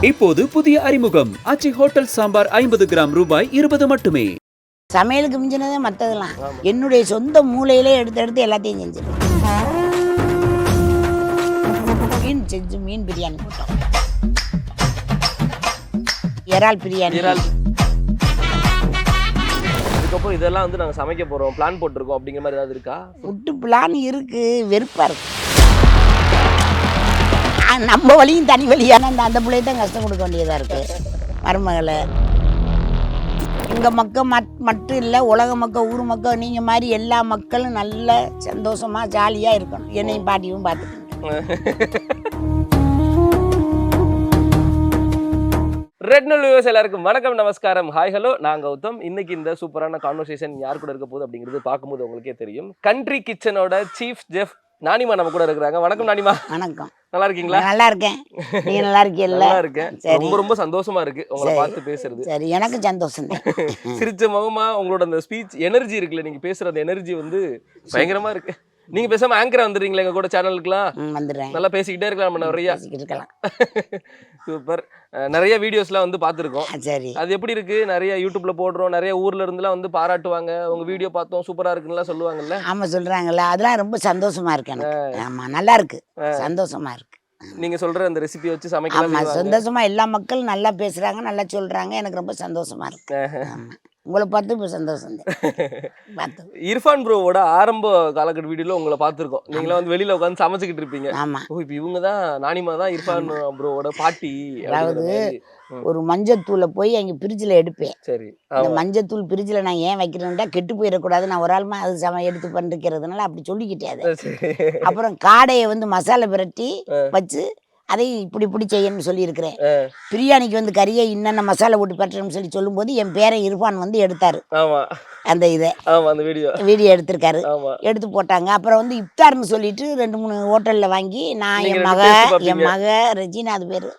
இப்போது புதிய அறிமுகம் ஆச்சி ஹோட்டல் சாம்பார் 50 கிராம் ரூபாய் 20 மட்டுமே. சமையலுக்கு மிஞ்சினதே மற்றதெல்லாம் என்னுடைய சொந்த மூளையிலே எடுத்து எல்லாத்தையும் செஞ்சிடும். மீன் செஞ்சு மீன் பிரியாணி போட்டோம், இறால் பிரியாணி. அதுக்கப்புறம் இதெல்லாம் வந்து நாங்கள் சமைக்க போகிறோம், பிளான் போட்டிருக்கோம் அப்படிங்கிற மாதிரி ஏதாவது இருக்கா? ஃபுட்டு பிளான் இருக்குது, வெறுப்பாக இருக்கு. நம்ம வழியும் தனி வழியான அந்த பிள்ளைய தான் கஷ்டம் கொடுக்க வேண்டியதாக இருக்குது. மருமகளை எங்கள் மக்கள் மட்டும் இல்லை, உலக மக்கள், ஊர் மக்கள், நீங்கள் மாதிரி எல்லா மக்களும் நல்ல சந்தோஷமாக ஜாலியாக இருக்கணும். என்னையும் பாட்டியும் பார்த்துக்கோங்க. ரெட் நூல் வியூவர்ஸ் எல்லாருக்கும் வணக்கம், நமஸ்காரம், ஹாய், ஹலோ. நான் கௌதம். இன்னைக்கு இந்த சூப்பரான கான்வர்சேஷன் யார் கூட இருக்க போகுது அப்படிங்கிறது பார்க்கும்போது உங்களுக்கே தெரியும். கண்ட்ரி கிச்சனோட சீஃப் செஃப் நானிமா நம்ம கூட இருக்கிறாங்க. வணக்கம் நானிமா. வணக்கம். நல்லா இருக்கீங்களா? நல்லா இருக்கேன். நீங்க நல்லா இருக்கீங்களா? நல்லா இருக்கேன். ரொம்ப ரொம்ப சந்தோஷமா இருக்கு உங்களை பார்த்து பேசுறது. சரி, எனக்கு சந்தோஷம். சிரிச்ச முகமா உங்களோட அந்த ஸ்பீச் எனர்ஜி இருக்குல்ல, நீங்க பேசுற அந்த எனர்ஜி வந்து பயங்கரமா இருக்கு. நீங்க பேசாம ஆங்கரா வந்துடுறீங்களா எங்க கூட சேனலுக்குலாம்? வந்துடுறேன். நல்லா பேசிக்கிட்டே இருக்கலாம், நம்ம நிறைய இருக்கலாம். சூப்பர். நிறைய வீடியோஸ்லாம் வந்து பார்த்துருக்கோம். சரி, அது எப்படி இருக்கு? நிறைய யூடியூப்ல போடுறோம், நிறைய ஊர்ல இருந்துலாம் வந்து பாராட்டுவாங்க, உங்க வீடியோ பார்த்தோம் சூப்பரா இருக்குன்னு சொல்லுவாங்கல்ல. ஆமா, சொல்றாங்கல்ல, அதெல்லாம் ரொம்ப சந்தோஷமா இருக்கு எனக்கு. ஆமா, நல்லா இருக்கு, சந்தோஷமா இருக்கு. நீங்க சொல்ற அந்த ரெசிபி வச்சு சமைக்கலாம். ஆமா, சந்தோஷமா எல்லா மக்களும் நல்லா பேசுறாங்க, நல்லா சொல்றாங்க. எனக்கு ரொம்ப சந்தோஷமா இருக்கு. உங்களை பார்த்து இப்போ சந்தோஷம். இர்ஃபான் ப்ரோவோட ஆரம்ப காலகட்ட வீடியோல உங்களை பார்த்துருக்கோம். நீங்களாம் வந்து வெளியில உட்காந்து சமைச்சுக்கிட்டு இருப்பீங்க. ஆமா, இப்போ இவங்க தான், நானிமா தான் இர்ஃபான் ப்ரோவோட பாட்டி. அதாவது ஒரு மஞ்சத்தூளை போய் அங்கே ஃப்ரிட்ஜில் எடுப்பேன். சரி, அந்த மஞ்சத்தூள் ஃப்ரிட்ஜில் நான் ஏன் வைக்கிறேன்டா, கெட்டு போயிடக்கூடாது, நான் ஒரு ஆளுமா அது எடுத்து பண்ணிருக்கிறதுனால அப்படி சொல்லிக்கிட்டேன். அப்புறம் காடையை வந்து மசாலா பிரட்டி வச்சு அதை இப்படி இப்படி செய்யணும்னு சொல்லியிருக்கிறேன். பிரியாணிக்கு வந்து கறியை இன்னென்ன மசாலா போட்டு பற்றணும்னு சொல்லும்போது என் பேரன் இர்ஃபான் வந்து எடுத்தாரு அந்த இதை. வீடியோ எடுத்திருக்காரு, எடுத்து போட்டாங்க. அப்புறம் வந்து இஃப்தார்னு சொல்லிட்டு 2-3 ஹோட்டலில் வாங்கி நான் என் மக ரெஜினா, அது பேர்,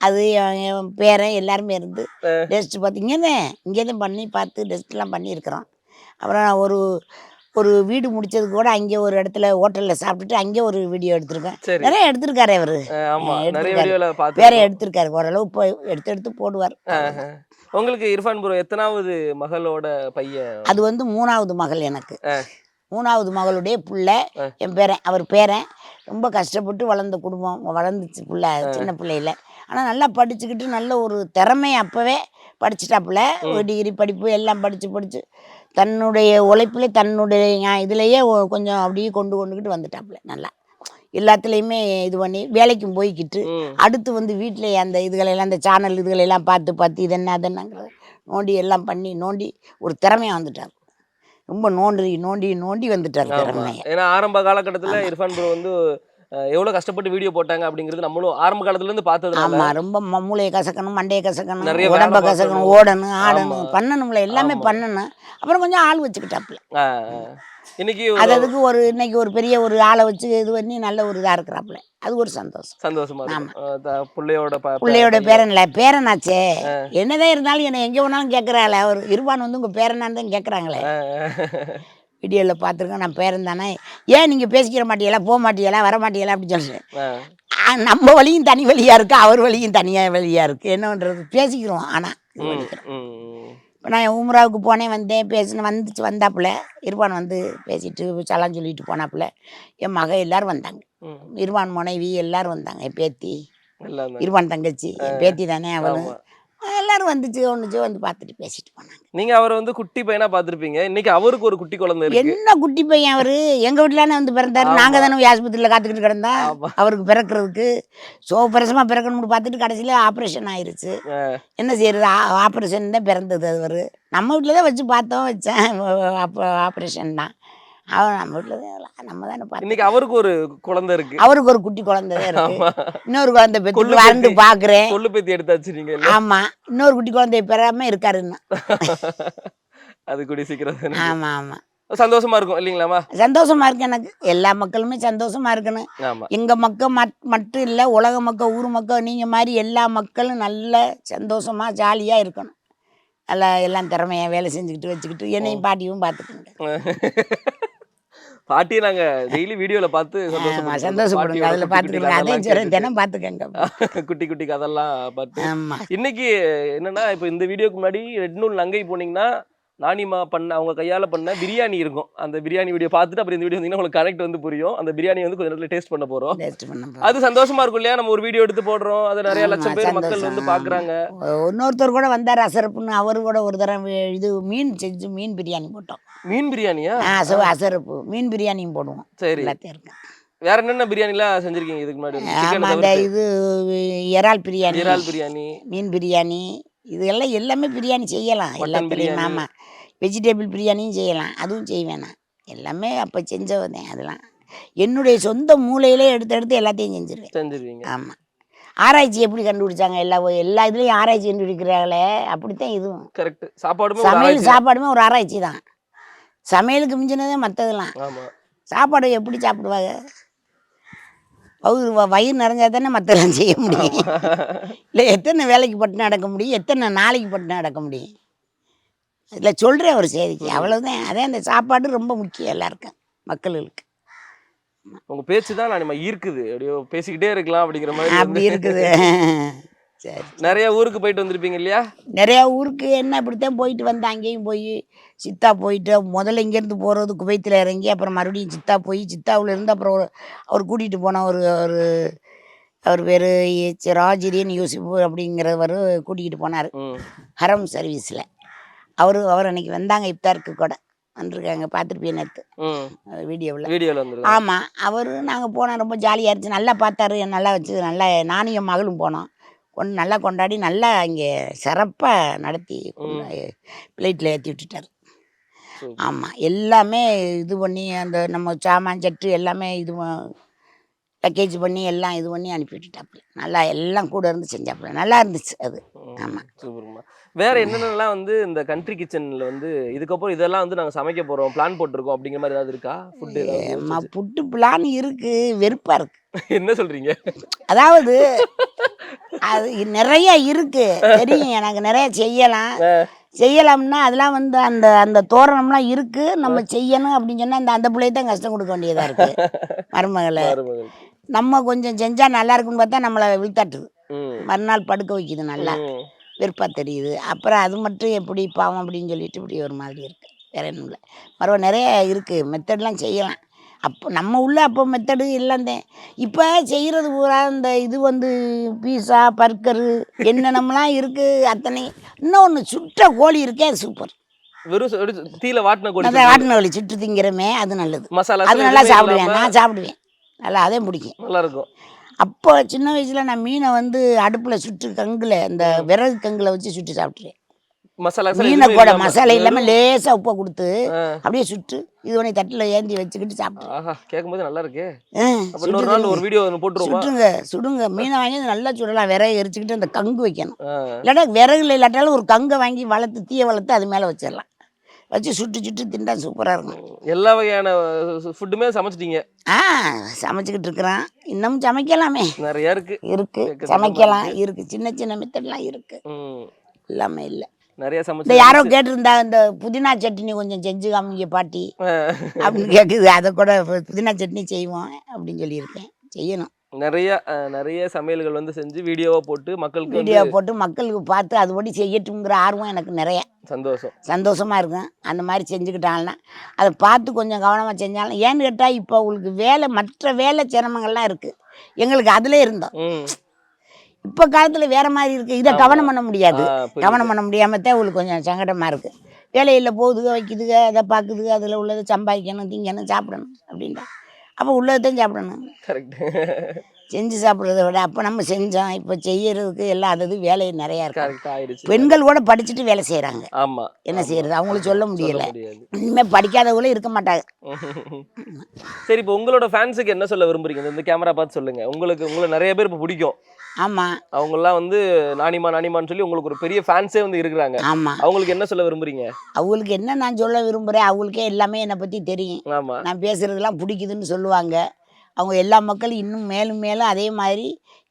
அது என் பேரன் எல்லாருமே இருந்து டெஸ்ட் பார்த்து இங்கேதான் பண்ணி பார்த்து டெஸ்ட்லாம் பண்ணியிருக்கிறோம். அப்புறம் நான் ஒரு வீடு முடிச்சது கூட அங்கே ஒரு இடத்துல ஹோட்டலில் சாப்பிட்டுட்டு அங்கே ஒரு வீடியோ எடுத்திருக்கேன். நிறைய எடுத்திருக்காரு அவரு, வேற எடுத்திருக்காரு. ஓரளவு போய் எடுத்து போடுவார். உங்களுக்கு இர்ஃபான் ப்ரோ எத்தனாவது மகளோட பையன்? அது வந்து 3வது மகள் எனக்கு. 3வது மகளுடைய பிள்ளை என் பேரன். அவர் பேரன் ரொம்ப கஷ்டப்பட்டு வளர்ந்த குடும்பம், வளர்ந்துச்சு பிள்ளை சின்ன பிள்ளையில. ஆனால் நல்லா படிச்சுக்கிட்டு நல்ல ஒரு திறமை, அப்போவே படிச்சுட்டாப்புல. ஒரு டிகிரி படிப்பு எல்லாம் படித்து தன்னுடைய உழைப்பில் தன்னுடைய இதுலேயே கொஞ்சம் அப்படியே கொண்டுக்கிட்டு வந்துட்டாப்புல. நல்லா எல்லாத்துலேயுமே இது பண்ணி வேலைக்கும் போய்கிட்டு அடுத்து வந்து வீட்டில் அந்த இதுகளெல்லாம், அந்த சேனல் இதுகளெல்லாம் பார்த்து இது என்ன அதென்னங்கிறத நோண்டி எல்லாம் பண்ணி நோண்டி ஒரு திறமையாக வந்துட்டார். ரொம்ப நோண்டி வந்துட்டார் திறமையை. ஏன்னா ஆரம்ப காலகட்டத்தில் இர்ஃபான் ப்ரோ வந்து எவ்வளோ கஷ்டப்பட்டு வீடியோ போட்டாங்க அப்படிங்கிறது நம்மளும் ஆரம்ப காலத்துலேருந்து பார்த்தது. ஆமாம், ரொம்ப மூளையை கசக்கணும், மண்டையை கசக்கணும், உடம்பை கசக்கணும், ஓடணும், ஆடணும், பண்ணணும்ல, எல்லாமே பண்ணணும். அப்புறம் கொஞ்சம் ஆள் வச்சுக்கிட்டாப்புல. இன்னைக்கு அதுக்கு இன்னைக்கு ஒரு பெரிய ஒரு ஆளை வச்சு இது பண்ணி நல்ல ஒரு இதாக இருக்கிறாப்புல. அது ஒரு சந்தோஷமா. பிள்ளையோட பேரனாச்சே. என்னதான் இருந்தாலும் என்னை எங்கே வேணாலும் கேட்குறாள். அவர் இர்ஃபான் வந்து உங்கள் பேரனான்னு தான் கேட்குறாங்களே. வீடியோவில் பார்த்துருக்கேன், நான் பேரன் தானே, ஏன் நீங்கள் பேசிக்கிற மாட்டீங்களா, போக மாட்டீங்களா, வர மாட்டீங்களா அப்படின்னு சொல்கிறேன். நம்ம வழியும் தனி வழியாக இருக்குது, அவர் வழியும் தனியாக வழியாக இருக்குது. என்ன பண்ணுறது, பேசிக்கிறோம். ஆனால் இப்போ நான் உம்ராவுக்கு போனேன், வந்தேன், வந்தாப்புல இர்ஃபான் வந்து பேசிட்டு சலாம் சொல்லிட்டு போனாப்புல. என் மக எல்லாரும் வந்தாங்க, இர்ஃபான் மனைவி எல்லாரும் வந்தாங்க, என் பேத்தி, இர்ஃபான் தங்கச்சி, என் பேத்தி தானே அவளும், எல்லாரும் வந்து பார்த்துட்டு பேசிட்டு போனாங்க. நீங்க அவரை வந்து குட்டி பையனா பார்த்துருப்பீங்க. இன்னைக்கு அவருக்கு ஒரு குட்டி குழந்தை இருக்கு. என்ன குட்டி பையன் அவரு? எங்க வீட்டுலானே வந்து பிறந்தாரு. நாங்க தானே ஆஸ்பத்திரியில் காத்துக்கிட்டு கிடந்தா அவருக்கு பிறக்கிறதுக்கு. பிரசமா பிறக்கணும்னு பார்த்துட்டு கடைசியில ஆப்ரேஷன் ஆயிருச்சு. என்ன செய்யறது, ஆப்ரேஷன் தான் பிறந்தது. அவரு நம்ம வீட்டில் தான் வச்சேன். ஆப்ரேஷன் தான். அவன் நம்ம வீட்டில் நம்ம தானே பார்த்து. இன்னைக்கு அவருக்கு ஒரு குழந்தை இருக்கு. அவருக்கு ஒரு குட்டி குழந்தை இருக்கு. இன்னொரு குழந்தை பெற்று வாழ்ந்து பார்க்குறேன். கொள்ளு பேத்தி எடுத்தாச்சு நீங்க. ஆமா, இன்னொரு குட்டி குழந்தைய பெறாம இருக்காருன்னா அது கூடி சீக்கிரம். ஆமா ஆமா, சந்தோஷமா இருக்கும் இல்லைங்களாமா? சந்தோஷமா இருக்கு எனக்கு. எல்லா மக்களுமே சந்தோஷமா இருக்கணும். எங்க மக்கள் மட்டும் இல்லை, உலக மக்கள், ஊர் மக்கள், நீங்க மாதிரி எல்லா மக்களும் நல்ல சந்தோஷமா ஜாலியா இருக்கணும். நல்லா எல்லாம் திறமையா வேலை செஞ்சுக்கிட்டு வச்சுக்கிட்டு என்னையும் பாட்டியும் பார்த்துக்கோங்க. பாட்டியை நாங்க டெய்லி வீடியோல பார்த்து சந்தோஷப்படுங்க. அதில் பார்த்துக்கலாம். அதையும் சொல்கிறேன், தினம் பார்த்துக்கங்க. குட்டி குட்டி கதெல்லாம் பார்த்து. ஆமாம். இன்னைக்கு என்னன்னா, இப்போ இந்த வீடியோக்கு முன்னாடி ரெட் நூல் நங்கை போனீங்கன்னா நானிமா பண்ண அவங்க கையால பண்ண பிரியாணி இருக்கும். அந்த பிரியாணி வீடியோ பார்த்துட்டு அப்புறம் இந்த வீடியோ வந்தீங்கன்னா உங்களுக்கு கரெக்ட் வந்து புரியும். அந்த பிரியாணி வந்து கொஞ்ச நேரத்துல டேஸ்ட் பண்ண போறோம். அது சந்தோஷமா இருக்கும் இல்லையா? நம்ம ஒரு வீடியோ எடுத்து போடுறோம், அது நிறைய லட்சம் பேர் மக்கள் வந்து பாக்குறாங்க. இன்னொருத்தர் கூட வந்தார் அசரப்புன்னு, அவரு கூட ஒரு தடவை இது மீன் செஞ்சு மீன் பிரியாணி போட்டோம். மீன் பிரியாணியா? அசரப்பு மீன் பிரியாணியும் போடுவோம். சரி, எல்லாத்தையும் இருக்கு. வேற என்னென்ன பிரியாணிலாம் செஞ்சிருக்கீங்க இதுக்கு முன்னாடி? ஆமாம், அந்த இது இறால் பிரியாணி, இறால் பிரியாணி, மீன் பிரியாணி, இது எல்லாம் எல்லாமே பிரியாணி செய்யலாம். எல்லாத்துலேயும் ஆமாம். வெஜிடபிள் பிரியாணியும் செய்யலாம், அதுவும் செய்வேன் நான். எல்லாமே அப்போ செஞ்சவதேன். அதெல்லாம் என்னுடைய சொந்த மூலையிலே எடுத்து எல்லாத்தையும் செஞ்சிருவீங்க. ஆமாம். ஆராய்ச்சி எப்படி கண்டுபிடிச்சாங்க? எல்லா இதுலேயும் ஆராய்ச்சி கண்டுபிடிக்கிறாங்களே, அப்படித்தான் இதுவும். கரெக்ட். சாப்பாடுமே ஒரு ஆராய்ச்சி தான். சமையலுக்கு மிஞ்சினதே மற்றதெல்லாம். சாப்பாடு எப்படி சாப்பிடுவாங்க? வயிறு நிறைஞ்சா தானே மற்றெல்லாம் செய்ய முடியும். இல்லை, எத்தனை வேலைக்கு பட்டு நடக்க முடியும், எத்தனை நாளைக்கு பட்டு நடக்க முடியும்? இதில் சொல்கிறேன் ஒரு செய்திக்கு, அவ்வளோதான். அதே அந்த சாப்பாடு ரொம்ப முக்கியம் எல்லாருக்கும், மக்களுக்கு. உங்கள் பேச்சு தான் நான் ஈர்க்குது, அப்படியே பேசிக்கிட்டே இருக்கலாம் அப்படிங்கிற மாதிரி. அப்படி இருக்குது. சரி, நிறைய ஊருக்கு போயிட்டு வந்திருப்பீங்க இல்லையா? நிறையா ஊருக்கு என்ன இப்படித்தான் போயிட்டு வந்தேன். அங்கேயும் போய் சித்தா போயிட்டு, முதல்ல இங்கேருந்து போகிறது குவைத்தில் இறங்கி, அப்புறம் மறுபடியும் சித்தா போய், சித்தாவில் இருந்து அப்புறம் அவர் கூட்டிகிட்டு போன அவர் பேர் ராஜிரியன் யூசுப் அப்படிங்கிறவர் கூட்டிகிட்டு போனார் ஹரம் சர்வீஸில். அவர் அன்னைக்கு வந்தாங்க, இப்தாருக்கு கூட வந்திருக்காங்க, பார்த்துருப்பேன் நேற்று வீடியோவில். ஆமாம், அவர் நாங்கள் போனோம், ரொம்ப ஜாலியாக இருந்துச்சு. நல்லா பார்த்தாரு, நல்லா வச்சு, நல்லா நானும் என் மகளும் போனோம். நல்லா கொண்டாடி, நல்லா இங்கே சிறப்பாக நடத்தி பிளேட்டில் ஏற்றி விட்டுட்டார். ஆமாம், எல்லாமே இது பண்ணி, அந்த நம்ம சாமான் சட்டு எல்லாமே இது பேக்கேஜ் பண்ணி எல்லாம் இது பண்ணி அனுப்பி விட்டுட்டாப்புல. நல்லா எல்லாம் கூட இருந்து செஞ்சாப்புல, நல்லா இருந்துச்சு அது. ஆமாம். சூப்பர்மா. வேற என்னென்னலாம் வந்து இந்த கண்ட்ரி கிச்சனில் வந்து இதுக்கப்புறம் இதெல்லாம் வந்து நாங்கள் சமைக்க போகிறோம், பிளான் போட்டிருக்கோம் அப்படிங்கிற மாதிரி ஏதாவது இருக்கா? ஃபுட்டு பிளான் இருக்குது, வெறுப்பாக இருக்குது. என்ன சொல்கிறீங்க? அதாவது அது நிறைய இருக்கு, தெரியும் எனக்கு, நிறைய செய்யலாம்னா அதெல்லாம் வந்து அந்த தோரணம்லாம் இருக்கு, நம்ம செய்யணும் அப்படின்னு சொன்னால் அந்த பிள்ளையை தான் கஷ்டம் கொடுக்க வேண்டியதாக இருக்கு. மருமகளை நம்ம கொஞ்சம் செஞ்சால் நல்லா இருக்குன்னு பார்த்தா நம்மளை விழுத்தாட்டுது, மறுநாள் படுக்க வைக்குது, நல்லா வெறுப்பாக தெரியுது. அப்புறம் அது மட்டும் எப்படி பாவம் அப்படின்னு சொல்லிட்டு இப்படி ஒரு மாதிரி இருக்குது. வேற ஒன்றும் இல்லை, மறுபடியும் நிறைய இருக்குது, மெத்தட்லாம் செய்யலாம். அப்போ நம்ம உள்ள அப்போ மெத்தடு இல்லைந்தேன். இப்போ செய்கிறது பூரா இந்த இது வந்து பீஸா பர்கரு என்னென்னலாம் இருக்குது அத்தனை. இன்னொன்று சுட்ட கோழி இருக்கே, அது சூப்பர். வெறும் தீல வாட்டின கோழி, வாட்டின கோழி சுட்டு திங்கிறமே, அது நல்லது. மசாலா அது நல்லா சாப்பிடுவேன், நான் சாப்பிடுவேன், நல்லா அதே பிடிக்கும், நல்லா இருக்கும். அப்போ சின்ன வயசில் நான் மீனை வந்து அடுப்பில் சுட்டு கங்கில், இந்த விறகு கங்கில் வச்சு சுட்டு சாப்பிட்ருவேன். மீனை கூட மசாலா இல்லாமல் லேசாக உப்பை கொடுத்து அப்படியே சுட்டு இது பண்ணி தட்டில் ஏந்தி வச்சுக்கிட்டு சாப்பிட்டு கேட்கும்போது நல்லா இருக்கு. சுடுங்க மீனை வாங்கி நல்லா சுடலாம், விறகு எரிச்சுக்கிட்டு அந்த கங்கு வைக்கணும். இல்லாட்டா விறகுல இல்லாட்டாலும் ஒரு கங்கை வாங்கி வளர்த்து, தீயை வளர்த்து அது மேலே வச்சிடலாம், வச்சு சுட்டு திண்டா சூப்பராக இருக்கும். எல்லா வகையான ஃபுட்டுமே சமைச்சிட்டீங்க? சமைச்சிக்கிட்டு இருக்கிறான், இன்னமும் சமைக்கலாமே, நிறைய இருக்கு சமைக்கலாம், இருக்கு, சின்ன சின்ன மெத்தட்லாம் இருக்கு, எல்லாமே இல்லை. நிறைய சமைச்சு யாரோ கேட்டிருந்தா இந்த புதினா சட்னி கொஞ்சம் செஞ்சு காமிங்க பாட்டி அப்படின்னு கேட்குது. அதை கூட புதினா சட்னி செய்வோம் அப்படின்னு சொல்லியிருக்கேன், செய்யணும். நிறைய சமையல்கள் வந்து செஞ்சு வீடியோவை போட்டு மக்களுக்கு பார்த்து அதுபடி செய்யட்டுங்கிற ஆர்வம் எனக்கு நிறைய. சந்தோஷமா இருக்கும். அந்த மாதிரி செஞ்சுக்கிட்டாங்கன்னா அதை பார்த்து கொஞ்சம் கவனமாக செஞ்சாலும். ஏன்னு கேட்டால் இப்போ உங்களுக்கு மற்ற வேலை சிரமங்கள்லாம் இருக்குது, எங்களுக்கு அதில் இருந்தோம். இப்போ காலத்தில் வேறு மாதிரி இருக்குது, இதை கவனம் பண்ண முடியாது. கவனம் பண்ண முடியாமல் தான் உங்களுக்கு கொஞ்சம் சங்கடமாக இருக்குது. வேலையில் போகுதுக வைக்குதுக, அதை பார்க்குதுக, அதில் உள்ளதை சம்பாதிக்கணும், திங்கணும், சாப்பிடணும் அப்படின்ட்டு. அப்போ உள்ளதான் சாப்பிடணும். செஞ்சு சாப்பிட்றத விட அப்போ நம்ம செஞ்சோம், இப்போ செய்யறதுக்கு எல்லாம் அது வேலை நிறையா இருக்கு. பெண்கள் கூட படிச்சுட்டு வேலை செய்கிறாங்க. என்ன செய்யறது, அவங்களுக்கு சொல்ல முடியலை. இனிமேல் படிக்காதவங்களும் இருக்க மாட்டாங்க. சரி, இப்போ உங்களோட ஃபேன்ஸுக்கு என்ன சொல்ல விரும்புறீங்க? இந்த கேமரா பார்த்து சொல்லுங்க. உங்களை நிறைய பேர் இப்போ பிடிக்கும். ஆமாம், அவங்கெல்லாம் வந்து நானிமான்னு சொல்லி உங்களுக்கு ஒரு பெரிய ஃபேன்ஸே வந்து இருக்கிறாங்க. ஆமாம், அவங்களுக்கு என்ன சொல்ல விரும்புறீங்க? அவங்களுக்கு என்ன நான் சொல்ல விரும்புகிறேன், அவங்களுக்கே எல்லாமே என்னை பற்றி தெரியும். நான் பேசுறதுலாம் பிடிக்குதுன்னு சொல்லுவாங்க. அவங்க எல்லா மக்களும் இன்னும் மேலும் மேலும் அதே மாதிரி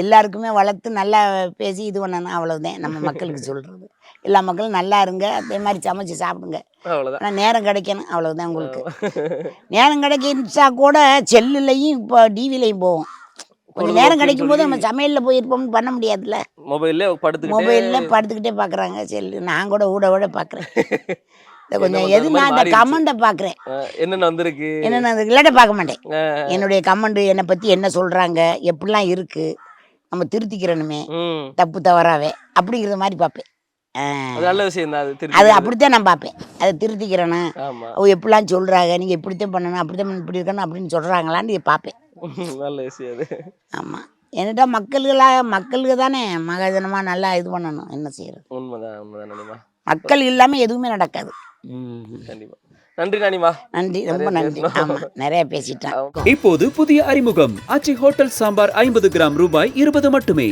எல்லாருக்குமே வளர்த்து நல்லா பேசி இது பண்ணணும், அவ்வளவுதான் நம்ம மக்களுக்கு சொல்கிறது. எல்லா மக்களும் நல்லா இருங்க, அதே மாதிரி சமைச்சு சாப்பிடுங்க. அவ்வளவுதான். ஆனால் நேரம் கிடைக்கணும், அவ்வளவுதான் உங்களுக்கு. நேரம் கிடைக்கிச்சா கூட செல்லுலையும் இப்போ டிவிலையும் போவோம். கொஞ்சம் நேரம் கிடைக்கும் போது நம்ம சமையலில் போயிருப்போம்னு பண்ண முடியாதுல்ல. மொபைல்ல மொபைலில் படுத்துக்கிட்டே பார்க்குறாங்க செல்லு. நான் கூட ஊட பார்க்குறேன். கொஞ்சம் எதுனா இந்த கமெண்ட்டை பார்க்குறேன், என்னென்ன வந்திருக்கு என்னென்ன இல்லாட்ட பார்க்க மாட்டேன். என்னுடைய கமெண்ட் என்னை பற்றி என்ன சொல்கிறாங்க, எப்படிலாம் இருக்குது, நம்ம திருத்திக்கிறணுமே தப்பு தவறாவே அப்படிங்கிற மாதிரி பார்ப்பேன். நல்ல விஷயம் தான் அது அப்படித்தான் நான் பார்ப்பேன். அதை திருத்திக்கிறேன்னு அவங்க எப்படிலாம் சொல்கிறாங்க, நீங்கள் இப்படித்தான் பண்ணணும், அப்படித்தான் இப்படி இருக்கணும் அப்படின்னு சொல்கிறாங்களான்னு பார்ப்பேன். நல்ல விஷயம் அது. ஆமாம், என்னட்டா மக்களுக்கு தானே மகாஜனமாக நல்லா இது பண்ணணும். என்ன செய்யறது? உண்மைதான். மக்கள் இல்லாமல் எதுவுமே நடக்காது. கண்டிப்பா. நன்றி நானிமா. நன்றி, ரொம்ப நன்றி. ஆமாம், நிறைய பேசிட்டேன். இப்போது புதிய அறிமுகம் ஆச்சி ஹோட்டல் சாம்பார் 50 கிராம் ரூபாய் 20 மட்டுமே.